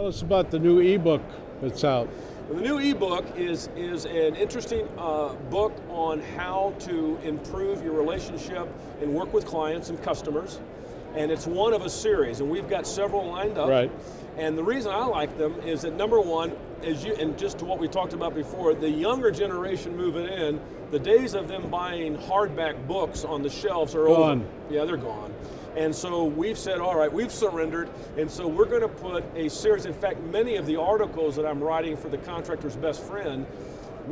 Tell us about the new ebook that's out. The new ebook is an interesting book on how to improve your relationship and work with clients and customers. And it's one of a series, and we've got several lined up. Right. And the reason I like them is that number one, and just to what we talked about before, the younger generation moving in, the days of them buying hardback books on the shelves are Gone. over. Yeah, they're gone. And so we've said, all right, we've surrendered, and so we're going to put a series. In fact, many of the articles that I'm writing for the Contractor's Best Friend,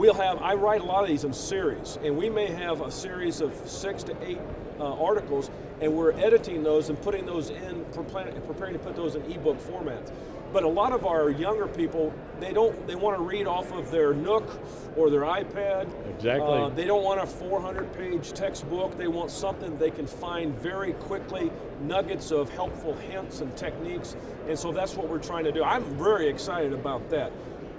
I write a lot of these in series, and we may have a series of 6 to 8 articles, and we're editing those and putting those in, preparing to put those in ebook format. But a lot of our younger people, they want to read off of their Nook or their iPad. Exactly. They don't want a 400-page textbook. They want something they can find very quickly, nuggets of helpful hints and techniques. And so that's what we're trying to do. I'm very excited about that.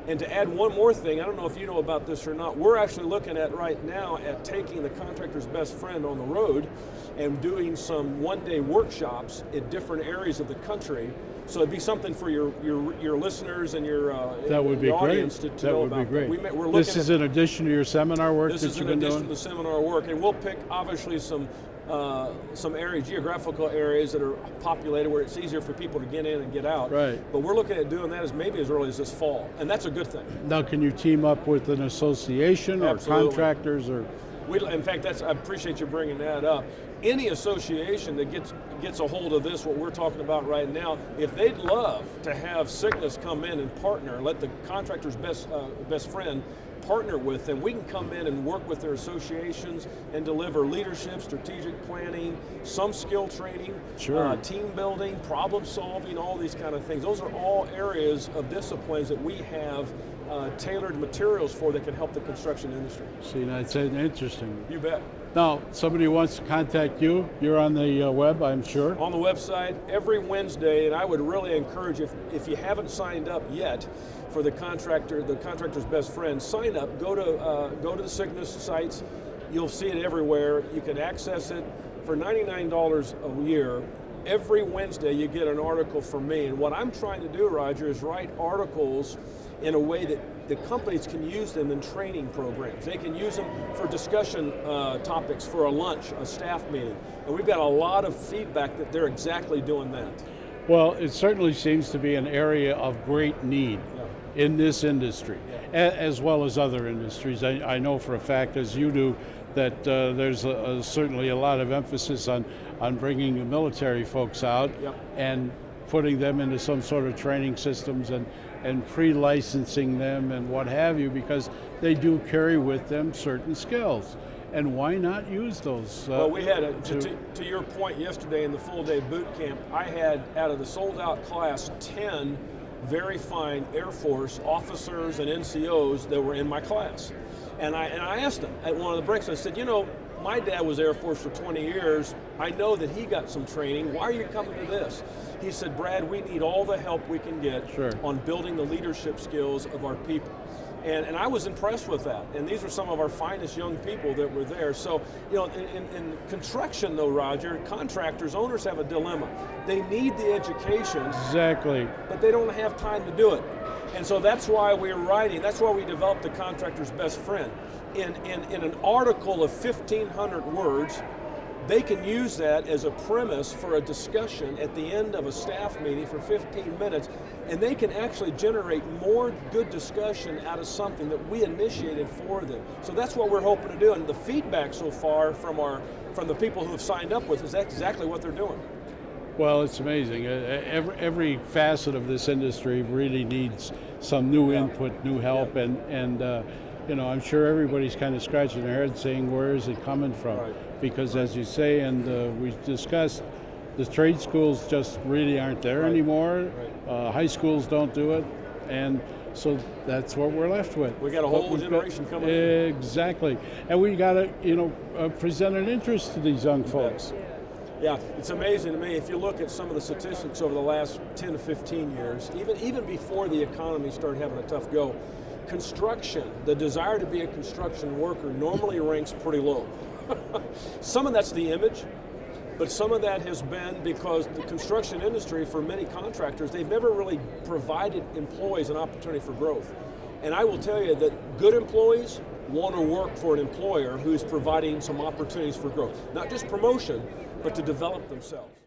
And to add one more thing, I don't know if you know about this or not, we're actually looking at right now at taking the Contractor's Best Friend on the road and doing some one-day workshops in different areas of the country. So it'd be something for your listeners and your that would be audience great. to that know would about. Be great. We're this is in addition to your seminar work that you've been doing? This is in addition to the seminar work, and we'll pick obviously some areas, geographical areas that are populated where it's easier for people to get in and get out. Right. But we're looking at doing that as maybe as early as this fall, and that's a good thing. Now, can you team up with an association or contractors or? In fact, I appreciate you bringing that up. Any association that gets a hold of this, what we're talking about right now, if they'd love to have Cygnus come in and partner, let the Contractor's Best Friend partner with them, we can come in and work with their associations and deliver leadership, strategic planning, some skill training, sure. Team building, problem solving, all these kind of things. Those are all areas of disciplines that we have tailored materials for that can help the construction industry. See, that's interesting. You bet. Now, somebody wants to contact you, you're on the web, I'm sure. On the website every Wednesday, and I would really encourage, if you haven't signed up yet for the Contractor's Best Friend, sign up, go to the Cygnus sites, you'll see it everywhere, you can access it for $99 a year. Every Wednesday you get an article from me, and what I'm trying to do, Roger, is write articles in a way that the companies can use them in training programs. They can use them for discussion topics for a lunch, a staff meeting. And we've got a lot of feedback that they're exactly doing that. Well, it certainly seems to be an area of great need in this industry, as well as other industries. I know for a fact, as you do, that there's certainly a lot of emphasis on bringing the military folks out and putting them into some sort of training systems and pre-licensing them and what have you, because they do carry with them certain skills. And why not use those? Well, we had, to your point yesterday in the full day boot camp, I had out of the sold out class 10 very fine Air Force officers and NCOs that were in my class. And I asked them at one of the breaks, I said, you know, my dad was Air Force for 20 years. I know that he got some training. Why are you coming to this? He said, Brad, we need all the help we can get on building the leadership skills of our people. And I was impressed with that. And these are some of our finest young people that were there. So, you know, in construction though, Roger, contractors, owners have a dilemma. They need the education. Exactly. But they don't have time to do it. And so that's why that's why we developed the Contractor's Best Friend. In an article of 1,500 words, they can use that as a premise for a discussion at the end of a staff meeting for 15 minutes, and they can actually generate more good discussion out of something that we initiated for them. So that's what we're hoping to do, and the feedback so far from the people who have signed up with us, that's exactly what they're doing. Well, it's amazing. Every facet of this industry really needs some new input, new help, and you know, I'm sure everybody's kind of scratching their head saying, where is it coming from? Right. Because as you say, and we discussed, the trade schools just really aren't there anymore. Right. High schools don't do it, and so that's what we're left with. We got a whole generation coming in. Exactly, and we got to, present an interest to these young folks. Yeah, it's amazing to me. If you look at some of the statistics over the last 10 to 15 years, even before the economy started having a tough go, construction, the desire to be a construction worker normally ranks pretty low. Some of that's the image, But some of that has been because the construction industry, for many contractors, they've never really provided employees an opportunity for growth. And I will tell you that good employees want to work for an employer who's providing some opportunities for growth. Not just promotion, but to develop themselves.